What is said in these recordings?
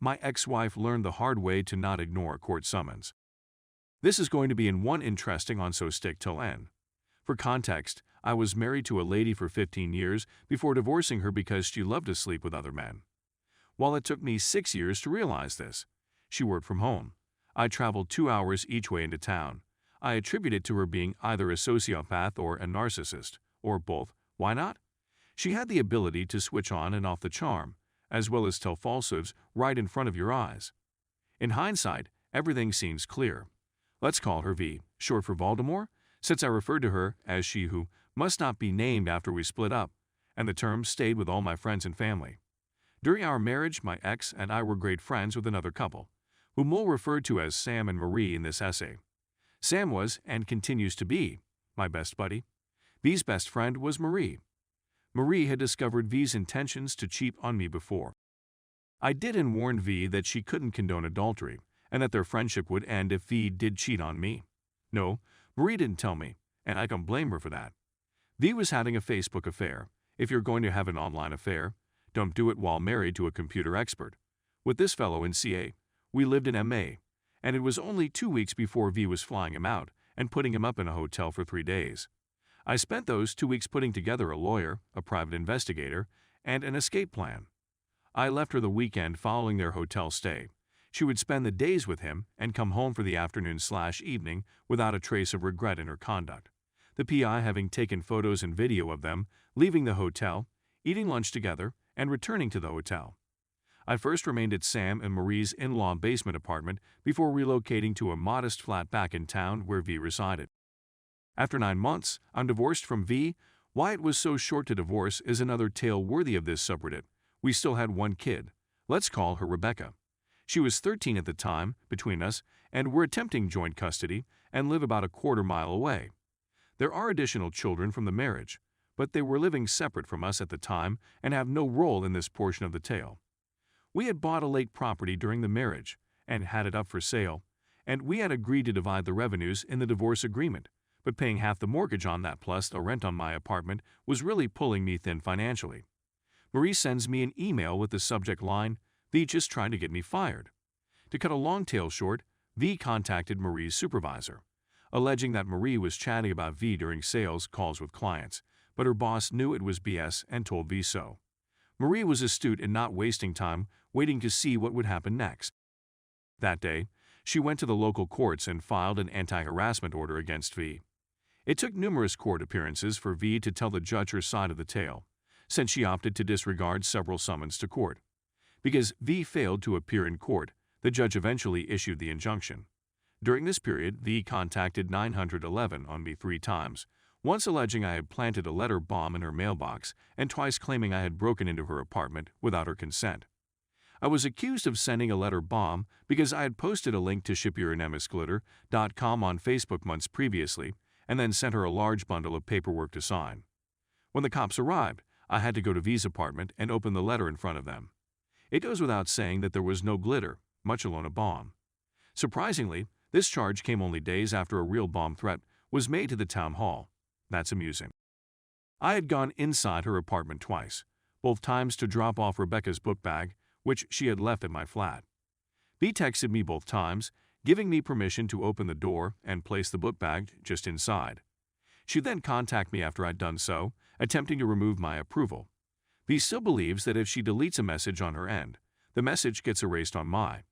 my ex-wife learned the hard way to not ignore a court summons. This is going to be in one interesting on, so stick till end. For context, I was married to a lady for 15 years before divorcing her because she loved to sleep with other men. While it took me 6 years to realize this, she worked from home. I traveled 2 hours each way into town. I attribute it to her being either a sociopath or a narcissist, or both. Why not? She had the ability to switch on and off the charm, as well as tell falsehoods right in front of your eyes. In hindsight, everything seems clear. Let's call her V, short for Voldemort, since I referred to her as she who must not be named after we split up, and the term stayed with all my friends and family. During our marriage, my ex and I were great friends with another couple, whom we'll refer to as Sam and Marie in this essay. Sam was, and continues to be, my best buddy. V's best friend was Marie. Marie had discovered V's intentions to cheat on me before. I did and warned V that she couldn't condone adultery, and that their friendship would end if V did cheat on me. No, Marie didn't tell me, and I don't blame her for that. V was having a Facebook affair. If you're going to have an online affair, don't do it while married to a computer expert. With this fellow in CA, we lived in MA, and it was only 2 weeks before V was flying him out and putting him up in a hotel for 3 days. I spent those 2 weeks putting together a lawyer, a private investigator, and an escape plan. I left her the weekend following their hotel stay. She would spend the days with him and come home for the afternoon/evening without a trace of regret in her conduct. The PI having taken photos and video of them, leaving the hotel, eating lunch together, and returning to the hotel. I first remained at Sam and Marie's in-law basement apartment before relocating to a modest flat back in town where V resided. After 9 months, I'm divorced from V. Why it was so short to divorce is another tale worthy of this subreddit. We still had one kid. Let's call her Rebecca. She was 13 at the time, between us, and we're attempting joint custody and live about a quarter mile away. There are additional children from the marriage, but they were living separate from us at the time and have no role in this portion of the tale. We had bought a late property during the marriage and had it up for sale, and we had agreed to divide the revenues in the divorce agreement, but paying half the mortgage on that plus the rent on my apartment was really pulling me thin financially. Marie sends me an email with the subject line, V just trying to get me fired. To cut a long tale short, V contacted Marie's supervisor, alleging that Marie was chatting about V during sales calls with clients, but her boss knew it was BS and told V so. Marie was astute in not wasting time waiting to see what would happen next. That day, she went to the local courts and filed an anti-harassment order against V. It took numerous court appearances for V to tell the judge her side of the tale, since she opted to disregard several summons to court. Because V failed to appear in court, the judge eventually issued the injunction. During this period, V contacted 911 on me 3 times, once alleging I had planted a letter bomb in her mailbox and twice claiming I had broken into her apartment without her consent. I was accused of sending a letter bomb because I had posted a link to shipyournemesglitter.com on Facebook months previously and then sent her a large bundle of paperwork to sign. When the cops arrived, I had to go to V's apartment and open the letter in front of them. It goes without saying that there was no glitter, much alone a bomb. Surprisingly, this charge came only days after a real bomb threat was made to the town hall. That's amusing. I had gone inside her apartment twice, both times to drop off Rebecca's book bag, which she had left at my flat. V texted me both times, giving me permission to open the door and place the book bag just inside. She then contacted me after I'd done so, attempting to remove my approval. V still believes that if she deletes a message on her end, the message gets erased on mine.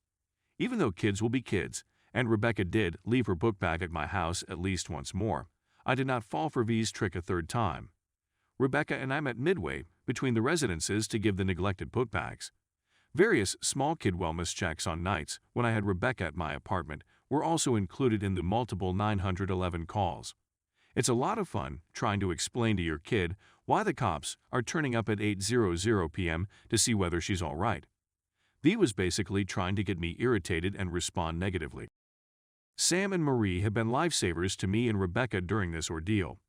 Even though kids will be kids, and Rebecca did leave her book bag at my house at least once more, I did not fall for V's trick a third time. Rebecca and I met midway between the residences to give the neglected book bags. Various small kid wellness checks on nights when I had Rebecca at my apartment were also included in the multiple 911 calls. It's a lot of fun trying to explain to your kid why the cops are turning up at 8:00 p.m. to see whether she's all right. V was basically trying to get me irritated and respond negatively. Sam and Marie have been lifesavers to me and Rebecca during this ordeal.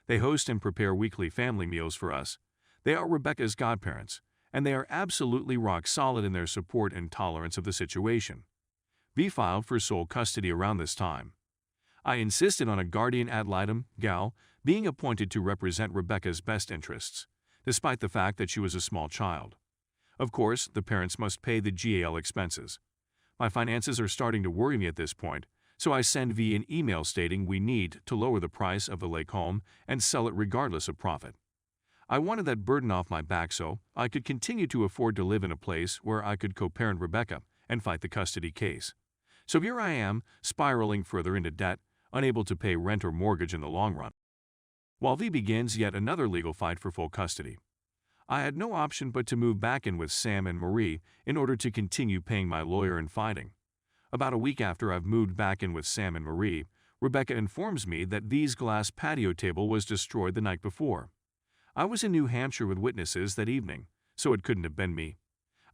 They host and prepare weekly family meals for us. They are Rebecca's godparents, and they are absolutely rock solid in their support and tolerance of the situation. V filed for sole custody around this time. I insisted on a guardian ad litem, gal, being appointed to represent Rebecca's best interests, despite the fact that she was a small child. Of course, the parents must pay the GAL expenses. My finances are starting to worry me at this point, so I send V an email stating we need to lower the price of the lake home and sell it regardless of profit. I wanted that burden off my back so I could continue to afford to live in a place where I could co-parent Rebecca and fight the custody case. So here I am, spiraling further into debt, unable to pay rent or mortgage in the long run, while V begins yet another legal fight for full custody. I had no option but to move back in with Sam and Marie in order to continue paying my lawyer and fighting. About a week after I've moved back in with Sam and Marie, Rebecca informs me that V's glass patio table was destroyed the night before. I was in New Hampshire with witnesses that evening, so it couldn't have been me.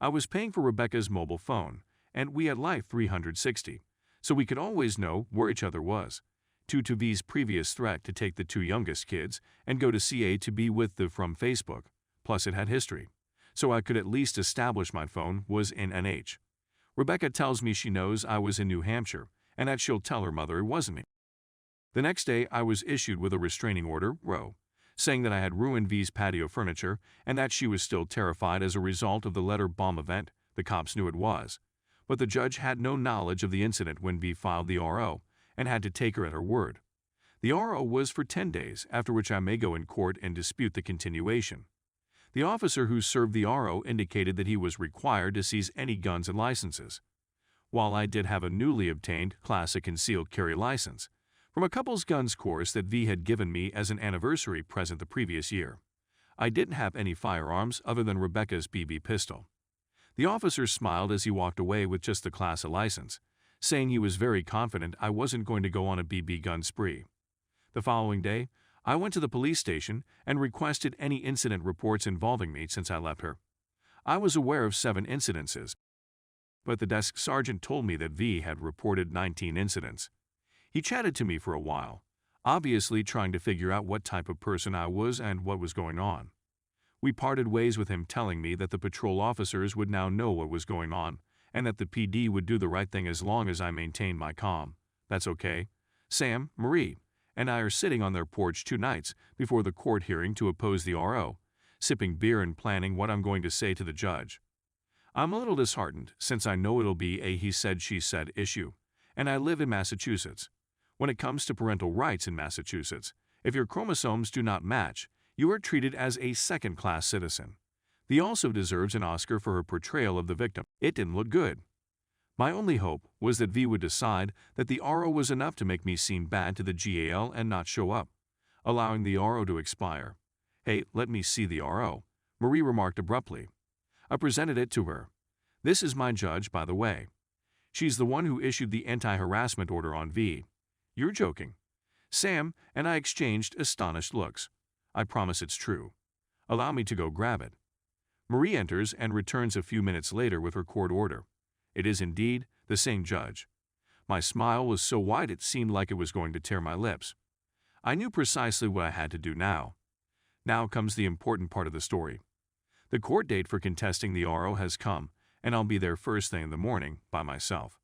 I was paying for Rebecca's mobile phone, and we had Life 360, so we could always know where each other was, due to V's previous threat to take the two youngest kids and go to CA to be with them from Facebook, plus it had history, so I could at least establish my phone was in NH. Rebecca tells me she knows I was in New Hampshire and that she'll tell her mother it wasn't me. The next day, I was issued with a restraining order, Roe, saying that I had ruined V's patio furniture and that she was still terrified as a result of the letter bomb event. The cops knew it was, but the judge had no knowledge of the incident when V filed the RO and had to take her at her word. The RO was for 10 days, after which I may go in court and dispute the continuation. The officer who served the RO indicated that he was required to seize any guns and licenses. While I did have a newly obtained classic concealed carry license from a couple's guns course that V had given me as an anniversary present the previous year, I didn't have any firearms other than Rebecca's BB pistol. The officer smiled as he walked away with just the class A license, saying he was very confident I wasn't going to go on a BB gun spree. The following day, I went to the police station and requested any incident reports involving me since I left her. I was aware of 7 incidences, but the desk sergeant told me that V had reported 19 incidents. He chatted to me for a while, obviously trying to figure out what type of person I was and what was going on. We parted ways with him telling me that the patrol officers would now know what was going on and that the PD would do the right thing as long as I maintained my calm. That's okay. Sam, Marie, and I are sitting on their porch 2 nights before the court hearing to oppose the RO, sipping beer and planning what I'm going to say to the judge. I'm a little disheartened since I know it'll be a he said she said issue, and I live in Massachusetts. When it comes to parental rights in Massachusetts, if your chromosomes do not match, you are treated as a second-class citizen. V also deserves an Oscar for her portrayal of the victim. It didn't look good. My only hope was that V would decide that the RO was enough to make me seem bad to the GAL and not show up, allowing the RO to expire. Hey, let me see the RO, Marie remarked abruptly. I presented it to her. This is my judge, by the way. She's the one who issued the anti-harassment order on V. You're joking. Sam and I exchanged astonished looks. I promise it's true. Allow me to go grab it. Marie enters and returns a few minutes later with her court order. It is indeed the same judge. My smile was so wide it seemed like it was going to tear my lips. I knew precisely what I had to do now. Now comes the important part of the story. The court date for contesting the RO has come, and I'll be there first thing in the morning by myself.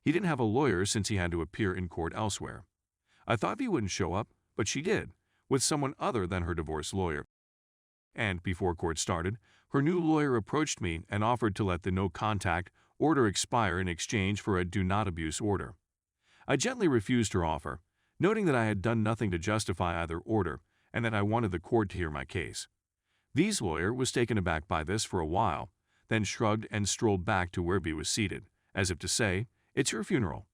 He didn't have a lawyer since he had to appear in court elsewhere. I thought he wouldn't show up, but she did, with someone other than her divorce lawyer. And before court started, her new lawyer approached me and offered to let the no-contact order expire in exchange for a do-not-abuse order. I gently refused her offer, noting that I had done nothing to justify either order and that I wanted the court to hear my case. V's lawyer was taken aback by this for a while, then shrugged and strolled back to where V was seated, as if to say, "It's her funeral."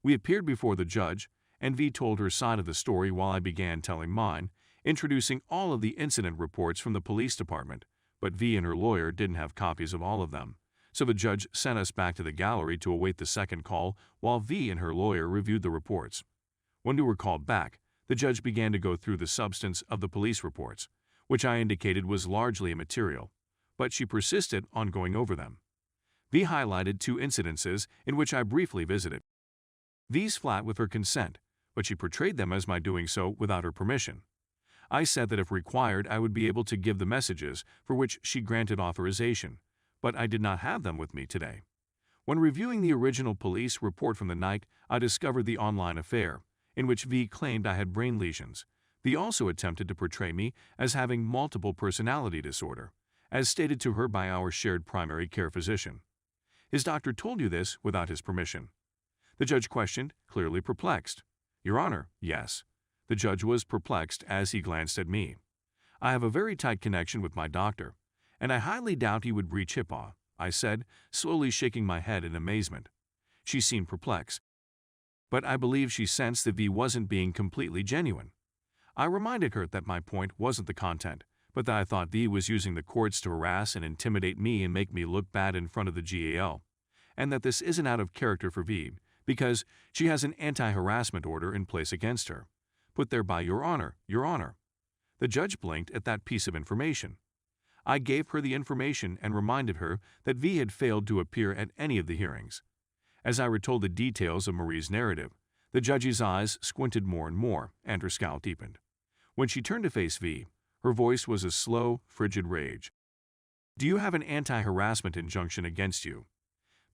We appeared before the judge, and V told her side of the story while I began telling mine, introducing all of the incident reports from the police department, but V and her lawyer didn't have copies of all of them, so the judge sent us back to the gallery to await the second call while V and her lawyer reviewed the reports. When we were called back, the judge began to go through the substance of the police reports, which I indicated was largely immaterial, but she persisted on going over them. V highlighted 2 incidences in which I briefly visited. V's flat with her consent, but she portrayed them as my doing so without her permission. I said that if required I would be able to give the messages for which she granted authorization, but I did not have them with me today. When reviewing the original police report from the night, I discovered the online affair, in which V claimed I had brain lesions. V also attempted to portray me as having multiple personality disorder, as stated to her by our shared primary care physician. His doctor told you this without his permission. The judge questioned, clearly perplexed. Your Honor, yes. The judge was perplexed as he glanced at me. I have a very tight connection with my doctor, and I highly doubt he would breach HIPAA, I said, slowly shaking my head in amazement. She seemed perplexed, but I believe she sensed that V wasn't being completely genuine. I reminded her that my point wasn't the content, but that I thought V was using the courts to harass and intimidate me and make me look bad in front of the GAL, and that this isn't out of character for V, because she has an anti-harassment order in place against her, put there by Your Honor, Your Honor. The judge blinked at that piece of information. I gave her the information and reminded her that V had failed to appear at any of the hearings. As I retold the details of Marie's narrative, the judge's eyes squinted more and more, and her scowl deepened. When she turned to face V, her voice was a slow, frigid rage. Do you have an anti-harassment injunction against you?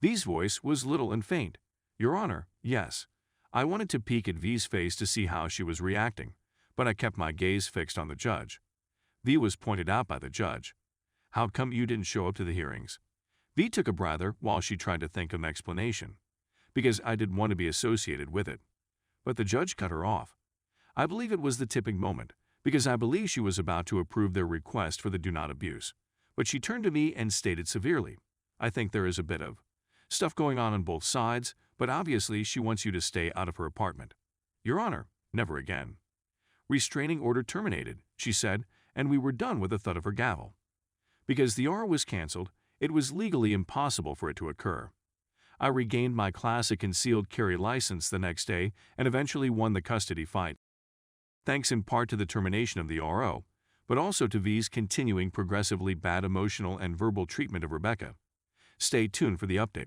V's voice was little and faint. Your Honor, yes. I wanted to peek at V's face to see how she was reacting, but I kept my gaze fixed on the judge. V was pointed out by the judge. How come you didn't show up to the hearings? V took a breather while she tried to think of an explanation. Because I didn't want to be associated with it. But the judge cut her off. I believe it was the tipping moment, because I believe she was about to approve their request for the do not abuse. But she turned to me and stated severely, I think there is a bit of stuff going on both sides, but obviously she wants you to stay out of her apartment. Your Honor, never again. Restraining order terminated, she said, and we were done with the thud of her gavel. Because the R was canceled, it was legally impossible for it to occur. I regained my classic concealed carry license the next day and eventually won the custody fight. Thanks in part to the termination of the RO, but also to V's continuing progressively bad emotional and verbal treatment of Rebecca. Stay tuned for the update.